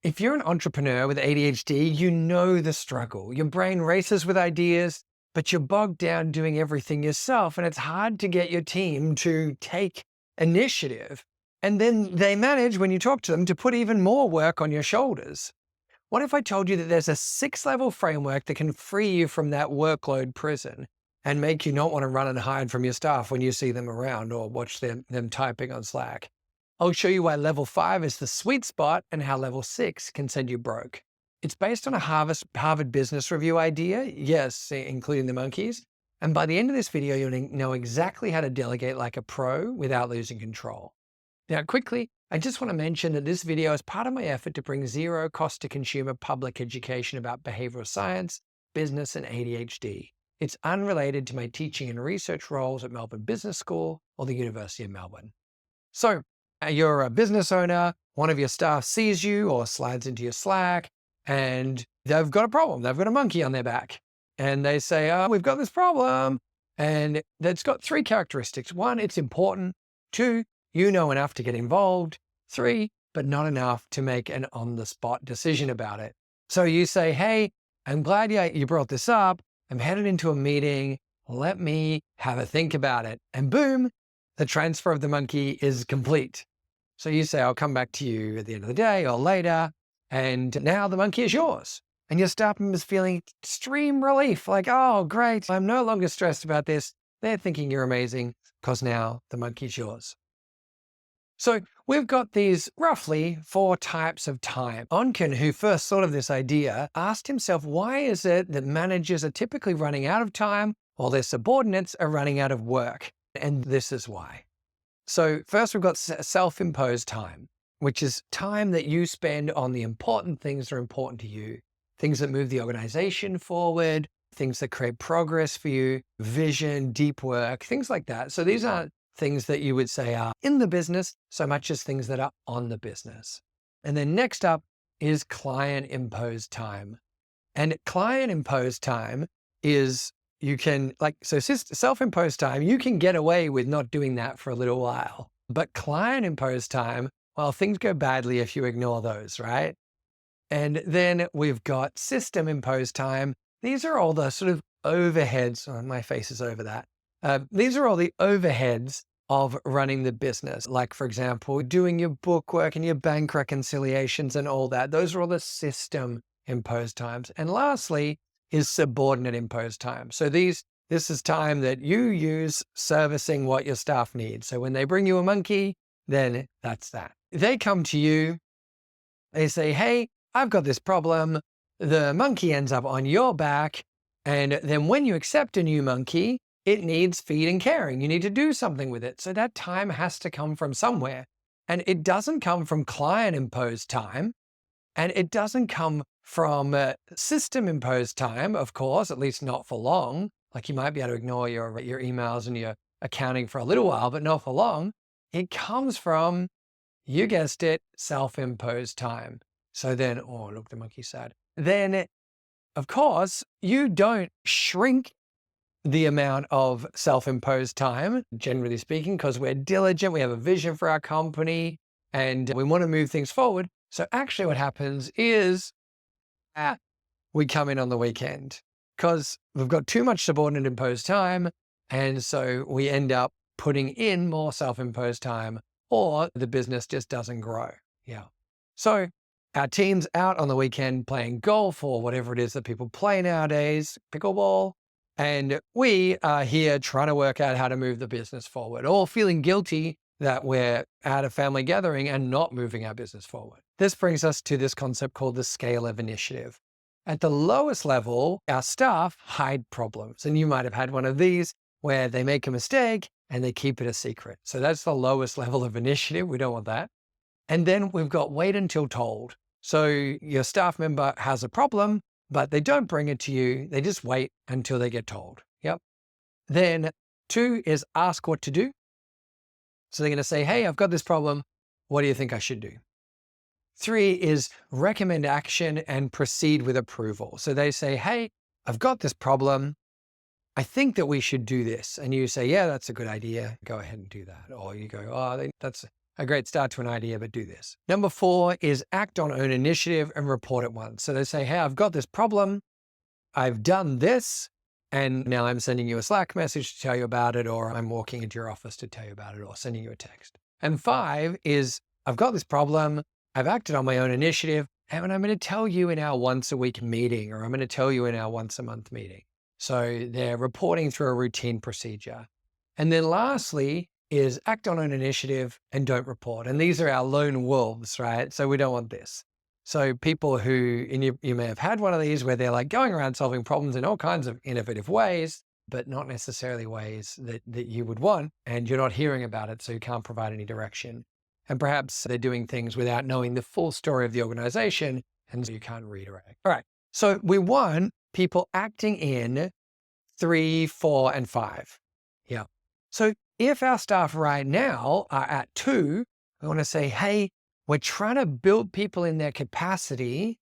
If you're an entrepreneur with ADHD, you know the struggle. Your brain races with ideas, but you're bogged down doing everything yourself, and it's hard to get your team to take initiative. And then they manage, when you talk to them, to put even more work on your shoulders. What if I told you that there's a 6-level framework that can free you from that workload prison and make you not want to run and hide from your staff when you see them around or watch them typing on Slack? I'll show you why level 5 is the sweet spot and how level 6 can send you broke. It's based on a Harvard Business Review idea, yes, including the monkeys. And by the end of this video, you'll know exactly how to delegate like a pro without losing control. Now, quickly, I just want to mention that this video is part of my effort to bring zero cost to consumer public education about behavioral science, business, and ADHD. It's unrelated to my teaching and research roles at Melbourne Business School or the University of Melbourne. So, you're a business owner, one of your staff sees you or slides into your Slack, and they've got a problem. They've got a monkey on their back. And they say, oh, we've got this problem. And that's got 3 characteristics. 1, it's important. 2, you know enough to get involved. 3, but not enough to make an on-the-spot decision about it. So you say, hey, I'm glad you brought this up. I'm headed into a meeting. Let me have a think about it. And boom, the transfer of the monkey is complete. So you say, I'll come back to you at the end of the day or later. And now the monkey is yours. And your staff member's feeling extreme relief. Like, oh, great. I'm no longer stressed about this. They're thinking you're amazing because now the monkey's yours. So we've got these roughly 4 types of time. Onken, who first thought of this idea, asked himself, why is it that managers are typically running out of time while their subordinates are running out of work? And this is why. So first we've got self-imposed time, which is time that you spend on the important things that are important to you, things that move the organization forward, things that create progress for you, vision, deep work, things like that. So these aren't things that you would say are in the business so much as things that are on the business. And then next up is client-imposed time. And client-imposed time is self-imposed time, you can get away with not doing that for a little while. But client-imposed time, well, things go badly if you ignore those, right? And then we've got system-imposed time. These are all the sort of overheads. Oh, my face is over that. These are all the overheads of running the business. Like, for example, doing your bookwork and your bank reconciliations and all that. Those are all the system-imposed times. And lastly, is subordinate imposed time. So this is time that you use servicing what your staff needs. So when they bring you a monkey, then that's that. They come to you, they say, hey, I've got this problem. The monkey ends up on your back. And then when you accept a new monkey, it needs feed and caring. You need to do something with it. So that time has to come from somewhere. And it doesn't come from client imposed time. And it doesn't come from system-imposed time, of course, at least not for long. Like you might be able to ignore your emails and your accounting for a little while, but not for long. It comes from, you guessed it, self-imposed time. So then, oh, look, the monkey's sad. Then, of course, you don't shrink the amount of self-imposed time, generally speaking, because we're diligent, we have a vision for our company, and we want to move things forward. So actually what happens is we come in on the weekend because we've got too much subordinate imposed time. And so we end up putting in more self-imposed time, or the business just doesn't grow. Yeah. So our team's out on the weekend playing golf or whatever it is that people play nowadays, pickleball. And we are here trying to work out how to move the business forward, or feeling guilty that we're at a family gathering and not moving our business forward. This brings us to this concept called the scale of initiative. At the lowest level, our staff hide problems. And you might have had one of these where they make a mistake and they keep it a secret. So that's the lowest level of initiative. We don't want that. And then we've got wait until told. So your staff member has a problem, but they don't bring it to you. They just wait until they get told. Yep. Then 2 is ask what to do. So they're going to say, hey, I've got this problem. What do you think I should do? 3 is recommend action and proceed with approval. So they say, hey, I've got this problem. I think that we should do this. And you say, yeah, that's a good idea. Go ahead and do that. Or you go, oh, that's a great start to an idea, but do this. Number 4 is act on own initiative and report at once. So they say, hey, I've got this problem. I've done this. And now I'm sending you a Slack message to tell you about it, or I'm walking into your office to tell you about it, or sending you a text. And 5 is I've got this problem. I've acted on my own initiative, and I'm going to tell you in our once a week meeting, or I'm going to tell you in our once a month meeting. So they're reporting through a routine procedure. And then lastly is act on an initiative and don't report. And these are our lone wolves, right? So we don't want this. So people who, and you may have had one of these where they're like going around solving problems in all kinds of innovative ways, but not necessarily ways that you would want, and you're not hearing about it, so you can't provide any direction. And perhaps they're doing things without knowing the full story of the organization, and so you can't redirect. All right. So we want people acting in 3, 4, and 5. Yeah. So if our staff right now are at 2, we want to say, hey, we're trying to build people in their capacity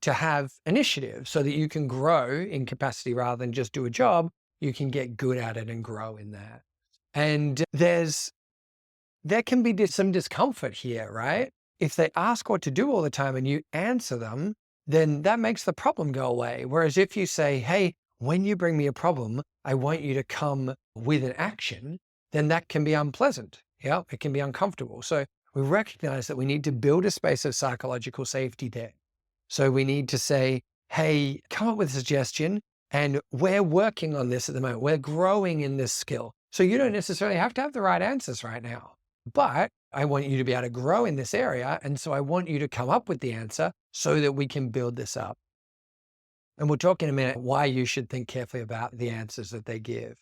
to have initiative so that you can grow in capacity rather than just do a job. You can get good at it and grow in that. And there can be some discomfort here, right? If they ask what to do all the time and you answer them, then that makes the problem go away. Whereas if you say, hey, when you bring me a problem, I want you to come with an action, then that can be unpleasant. Yeah, it can be uncomfortable. So we recognize that we need to build a space of psychological safety there. So we need to say, hey, come up with a suggestion, and we're working on this at the moment. We're growing in this skill. So you don't necessarily have to have the right answers right now, but I want you to be able to grow in this area. And so I want you to come up with the answer so that we can build this up. And we'll talk in a minute why you should think carefully about the answers that they give.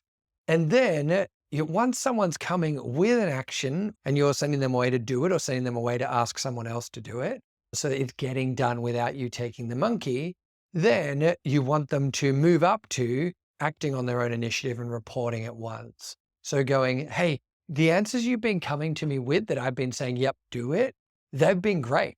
And then once someone's coming with an action and you're sending them away to do it or sending them away to ask someone else to do it, so that it's getting done without you taking the monkey, then you want them to move up to acting on their own initiative and reporting at once. So going, hey, the answers you've been coming to me with that I've been saying, yep, do it, they've been great.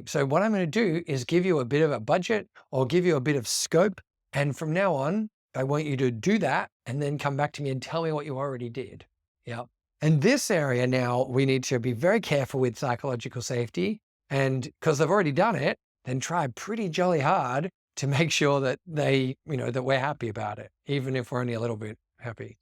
So what I'm going to do is give you a bit of a budget or give you a bit of scope. And from now on, I want you to do that and then come back to me and tell me what you already did. Yeah. And this area now, we need to be very careful with psychological safety. And because they've already done it, then try pretty jolly hard to make sure that that we're happy about it, even if we're only a little bit happy.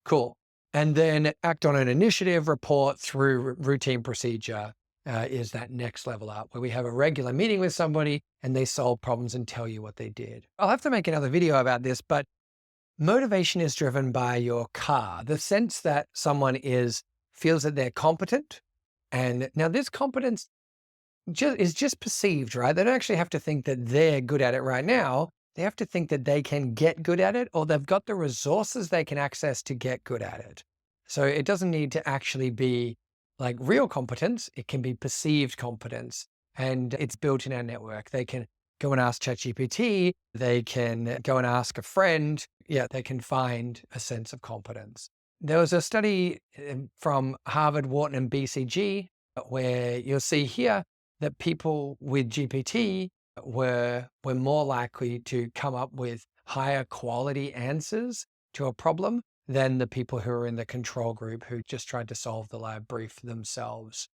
Cool. And then act on an initiative, report through routine procedure is that next level up where we have a regular meeting with somebody and they solve problems and tell you what they did. I'll have to make another video about this, but motivation is driven by your car, the sense that someone feels that they're competent. And now this competence is just perceived, right? They don't actually have to think that they're good at it right now. They have to think that they can get good at it, or they've got the resources they can access to get good at it. So it doesn't need to actually be like real competence. It can be perceived competence, and it's built in our network. They can go and ask ChatGPT. They can go and ask a friend. Yeah, they can find a sense of competence. There was a study from Harvard, Wharton, and BCG where you'll see here that people with GPT were more likely to come up with higher quality answers to a problem than the people who were in the control group who just tried to solve the lab brief themselves.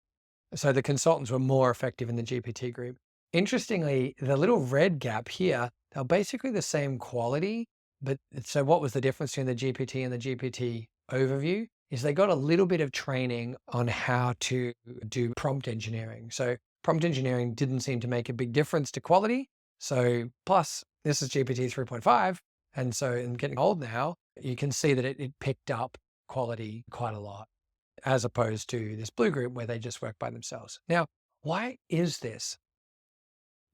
So the consultants were more effective in the GPT group. Interestingly, the little red gap here, they're basically the same quality, but so what was the difference between the GPT and the GPT overview is they got a little bit of training on how to do prompt engineering. So prompt engineering didn't seem to make a big difference to quality. So plus this is GPT 3.5. And so in getting old now, you can see that it picked up quality quite a lot as opposed to this blue group where they just work by themselves. Now, why is this?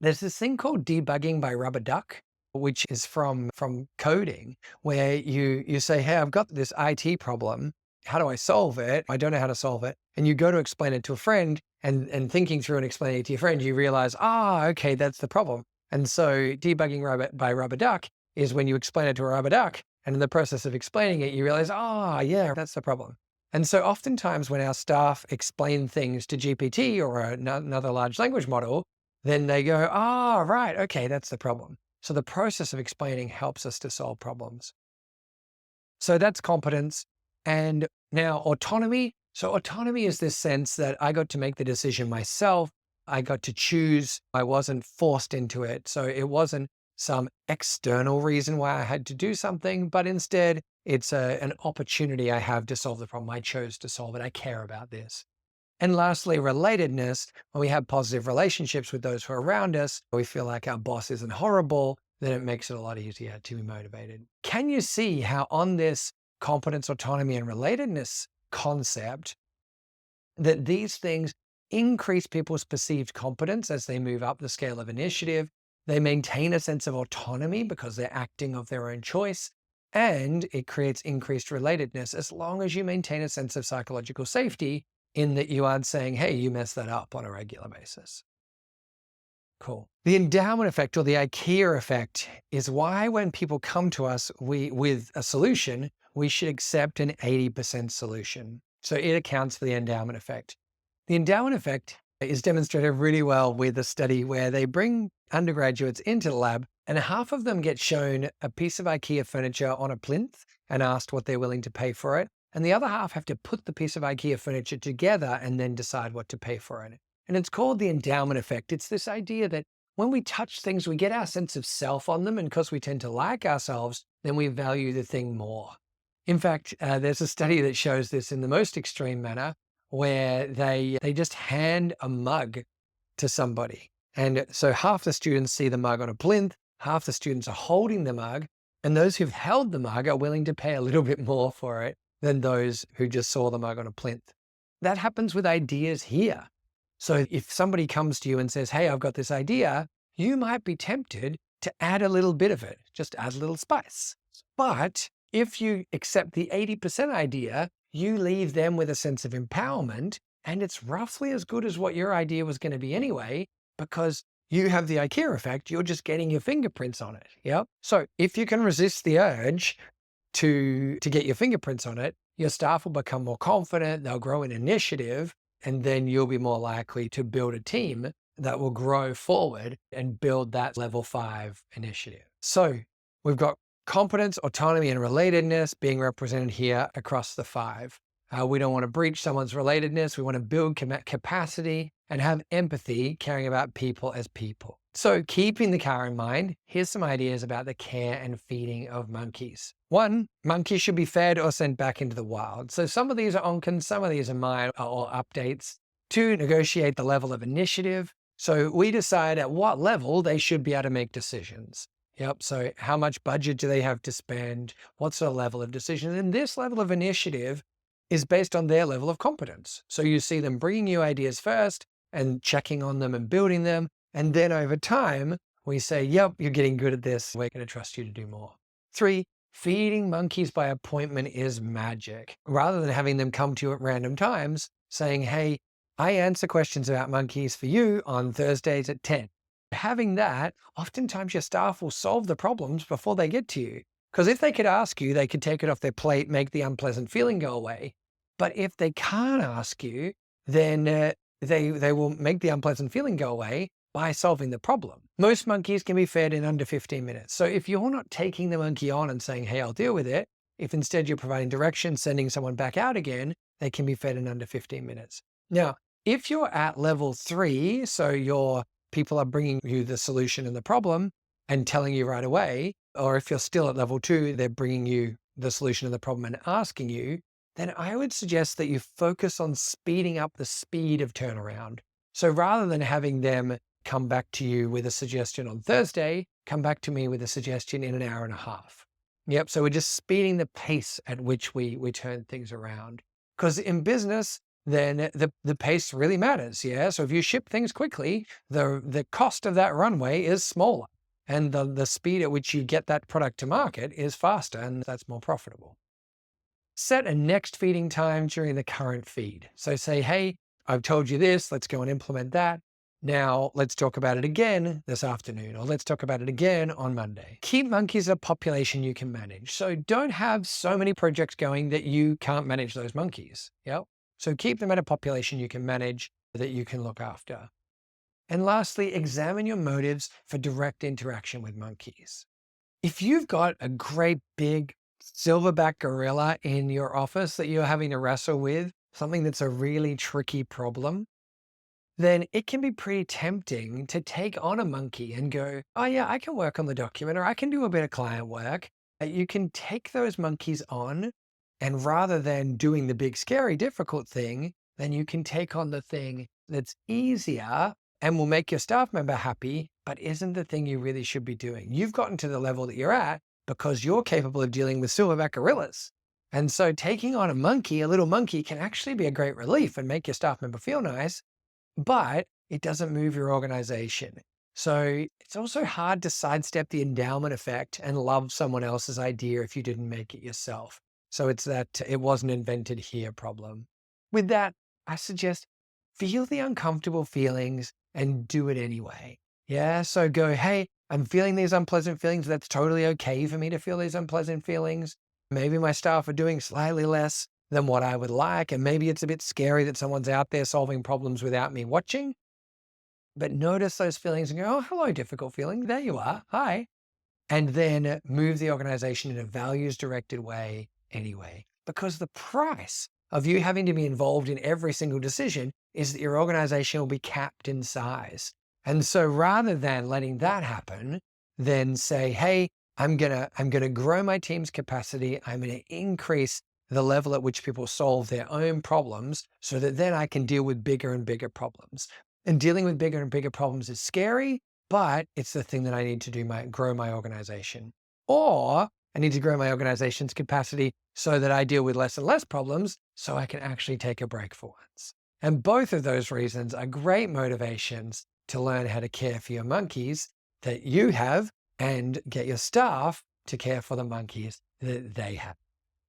There's this thing called debugging by rubber duck, which is from coding, where you say, hey, I've got this IT problem. How do I solve it? I don't know how to solve it. And you go to explain it to a friend and thinking through and explaining it to your friend, you realize, okay, that's the problem. And so debugging by rubber duck is when you explain it to a rubber duck and in the process of explaining it, you realize, yeah, that's the problem. And so oftentimes when our staff explain things to GPT or another large language model, then they go, right, okay, that's the problem. So the process of explaining helps us to solve problems. So that's competence. And now autonomy. So autonomy is this sense that I got to make the decision myself. I got to choose. I wasn't forced into it. So it wasn't some external reason why I had to do something, but instead it's an opportunity I have to solve the problem. I chose to solve it. I care about this. And lastly, relatedness. When we have positive relationships with those who are around us, we feel like our boss isn't horrible, then it makes it a lot easier to be motivated. Can you see how on this competence, autonomy, and relatedness concept, that these things increase people's perceived competence as they move up the scale of initiative? They maintain a sense of autonomy because they're acting of their own choice. And it creates increased relatedness as long as you maintain a sense of psychological safety in that you aren't saying, hey, you messed that up on a regular basis. Cool. The endowment effect or the IKEA effect is why when people come to us with a solution, we should accept an 80% solution. So it accounts for the endowment effect. The endowment effect is demonstrated really well with a study where they bring undergraduates into the lab and half of them get shown a piece of IKEA furniture on a plinth and asked what they're willing to pay for it. And the other half have to put the piece of IKEA furniture together and then decide what to pay for it. And it's called the endowment effect. It's this idea that when we touch things, we get our sense of self on them. And because we tend to like ourselves, then we value the thing more. In fact, there's a study that shows this in the most extreme manner where they just hand a mug to somebody. And so half the students see the mug on a plinth, half the students are holding the mug, and those who've held the mug are willing to pay a little bit more for it than those who just saw the mug on a plinth. That happens with ideas here. So if somebody comes to you and says, hey, I've got this idea, you might be tempted to add a little bit of it, just add a little spice. But if you accept the 80% idea, you leave them with a sense of empowerment, and it's roughly as good as what your idea was going to be anyway, because you have the IKEA effect, you're just getting your fingerprints on it. Yep. So if you can resist the urge to get your fingerprints on it, your staff will become more confident, they'll grow in initiative, and then you'll be more likely to build a team that will grow forward and build that level 5 initiative. So we've got competence, autonomy, and relatedness being represented here across the 5. We don't want to breach someone's relatedness. We want to build capacity and have empathy, caring about people as people. So keeping the car in mind, here's some ideas about the care and feeding of monkeys. 1, monkeys should be fed or sent back into the wild. So some of these are onkins, some of these are mine or updates. 2, negotiate the level of initiative. So we decide at what level they should be able to make decisions. Yep. So how much budget do they have to spend? What's the level of decision? And this level of initiative is based on their level of competence. So you see them bringing you ideas first and checking on them and building them. And then over time, we say, yep, you're getting good at this. We're going to trust you to do more. 3, feeding monkeys by appointment is magic. Rather than having them come to you at random times saying, hey, I answer questions about monkeys for you on Thursdays at 10. Having that, oftentimes your staff will solve the problems before they get to you. Because if they could ask you, they could take it off their plate, make the unpleasant feeling go away. But if they can't ask you, then they will make the unpleasant feeling go away by solving the problem. Most monkeys can be fed in under 15 minutes. So if you're not taking the monkey on and saying, hey, I'll deal with it, if instead you're providing direction, sending someone back out again, they can be fed in under 15 minutes. Now, if you're at level 3, so your people are bringing you the solution and the problem and telling you right away, or if you're still at level 2, they're bringing you the solution and the problem and asking you, then I would suggest that you focus on speeding up the speed of turnaround. So rather than having them come back to you with a suggestion on Thursday, come back to me with a suggestion in an hour and a half. Yep. So we're just speeding the pace at which we turn things around. Because in business, then the pace really matters. Yeah. So if you ship things quickly, the cost of that runway is smaller. And the speed at which you get that product to market is faster, and that's more profitable. Set a next feeding time during the current feed. So say, hey, I've told you this, let's go and implement that. Now let's talk about it again this afternoon, or let's talk about it again on Monday. Keep monkeys a population you can manage. So don't have so many projects going that you can't manage those monkeys. Yep. So keep them at a population you can manage that you can look after. And lastly, examine your motives for direct interaction with monkeys. If you've got a great big silverback gorilla in your office that you're having to wrestle with, something that's a really tricky problem, then it can be pretty tempting to take on a monkey and go, oh, yeah, I can work on the document or I can do a bit of client work. You can take those monkeys on, and rather than doing the big, scary, difficult thing, then you can take on the thing that's easier and will make your staff member happy, but isn't the thing you really should be doing. You've gotten to the level that you're at because you're capable of dealing with silverback gorillas. And so taking on a monkey, a little monkey, can actually be a great relief and make your staff member feel nice, but it doesn't move your organization. So it's also hard to sidestep the endowment effect and love someone else's idea if you didn't make it yourself. So it's that it wasn't invented here problem. With that, I suggest feel the uncomfortable feelings and do it anyway. Yeah. So go, hey, I'm feeling these unpleasant feelings. That's totally okay for me to feel these unpleasant feelings. Maybe my staff are doing slightly less than what I would like. And maybe it's a bit scary that someone's out there solving problems without me watching. But notice those feelings and go, oh, hello, difficult feeling. There you are. Hi. And then move the organization in a values directed way anyway. Because the price of you having to be involved in every single decision is that your organization will be capped in size. And so rather than letting that happen, then say, hey, I'm gonna grow my team's capacity. I'm gonna increase the level at which people solve their own problems so that then I can deal with bigger and bigger problems. And dealing with bigger and bigger problems is scary, but it's the thing that I need to do grow my organization. Or I need to grow my organization's capacity so that I deal with less and less problems so I can actually take a break for once. And both of those reasons are great motivations to learn how to care for your monkeys that you have and get your staff to care for the monkeys that they have.